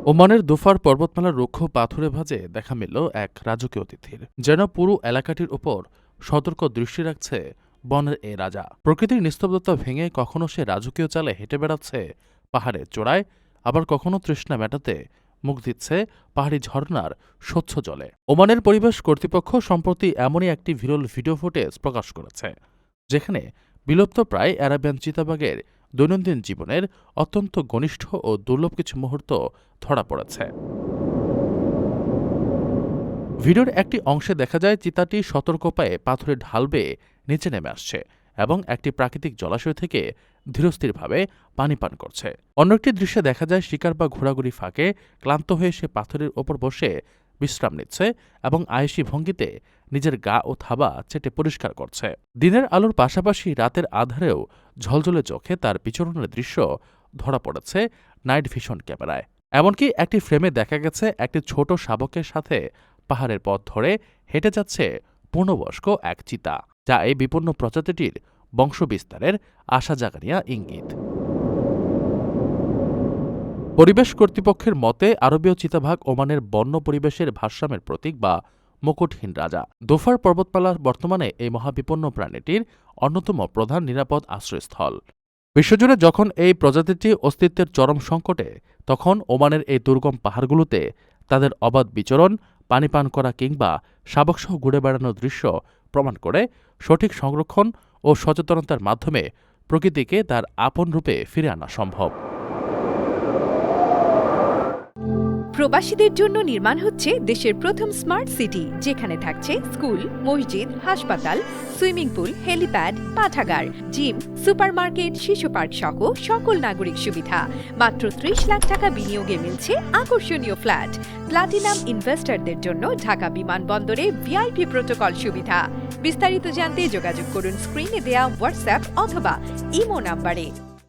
ওমানের দোফার পর্বতমালার রুক্ষ পাথুরে ভাঁজে দেখা মিলল এক রাজকীয় অতিথির, যেন পুরো এলাকাটির ওপর সতর্ক দৃষ্টি রাখছে বনের এ রাজা। প্রকৃতির নিস্তব্ধতা ভেঙে কখনো সে রাজকীয় চালে হেঁটে বেড়াচ্ছে পাহাড়ের চূড়ায়, আবার কখনো তৃষ্ণা মেটাতে মুখ দিচ্ছে পাহাড়ি ঝর্ণার স্বচ্ছ জলে। ওমানের পরিবেশ কর্তৃপক্ষ সম্প্রতি এমনই একটি ভিরল ভিডিও ফুটেজ প্রকাশ করেছে, যেখানে বিলুপ্তপ্রায় অ্যারাবিয়ান চিতাবাঘের দৈনন্দিন জীবনের অত্যন্ত ঘনিষ্ঠ ও দুর্লভ কিছু মুহূর্ত ধরা পড়েছে। ভিডিওর একটি অংশে দেখা যায় চিতাটি সতর্ক পায়ে পাথরের ঢাল বেয়ে নিচে নেমে আসছে এবং একটি প্রাকৃতিক জলাশয় থেকে ধীরস্থিরভাবে পানি পান করছে। অন্য একটি দৃশ্যে দেখা যায় শিকার বা ঘোরাঘুরি ফাঁকে ক্লান্ত হয়ে সে পাথরের ওপর বসে বিশ্রাম নিচ্ছে এবং আয়েসি ভঙ্গিতে নিজের গা ও থাবা চেটে পরিষ্কার করছে। দিনের আলোর পাশাপাশি রাতের আধারেও ঝলঝলে চোখে তার বিচরণের দৃশ্য ধরা পড়েছে নাইট ভিশন ক্যামেরায়। এমনকি একটি ফ্রেমে দেখা গেছে একটি ছোট শাবকের সাথে পাহাড়ের পথ ধরে হেঁটে যাচ্ছে পূর্ণবয়স্ক এক চিতা, যা এই বিপন্ন প্রজাতিটির বংশবিস্তারের আশা জাগানিয়া ইঙ্গিত। পরিবেশ কর্তৃপক্ষের মতে আরবীয় চিতাবাঘ ওমানের বন্য পরিবেশের ভারসাম্যের প্রতীক বা মুকুটহীন রাজা। দোফার পর্বতমালা বর্তমানে এই মহাবিপন্ন প্রাণীটির অন্যতম প্রধান নিরাপদ আশ্রয়স্থল। বিশ্বজুড়ে যখন এই প্রজাতিটি অস্তিত্বের চরম সংকটে, তখন ওমানের এই দুর্গম পাহাড়গুলোতে তাদের অবাধ বিচরণ, পানি পান করা কিংবা শাবকসহ ঘুরে বেড়ানোর দৃশ্য প্রমাণ করে সঠিক সংরক্ষণ ও সচেতনতার মাধ্যমে প্রকৃতিকে তার আপন রূপে ফিরে আনা সম্ভব। প্রবাসীদের জন্য নির্মাণ হচ্ছে দেশের প্রথম স্মার্ট সিটি, যেখানে থাকছে স্কুল, মসজিদ, হাসপাতাল, সুইমিং পুল, হেলিপ্যাড, পাঠাগার, জিম, সুপারমার্কেট, শিশু পার্ক সহ সকল নাগরিক সুবিধা। মাত্র ৩০ লাখ টাকা বিনিয়োগে মিলছে আকর্ষণীয় ফ্ল্যাট। প্লাটিনাম ইনভেস্টরদের জন্য ঢাকা বিমানবন্দরে ভিআইপি প্রোটোকল সুবিধা। বিস্তারিত জানতে যোগাযোগ করুন স্ক্রিনে দেয়া হোয়াটসঅ্যাপ অথবা ইমো নাম্বারে।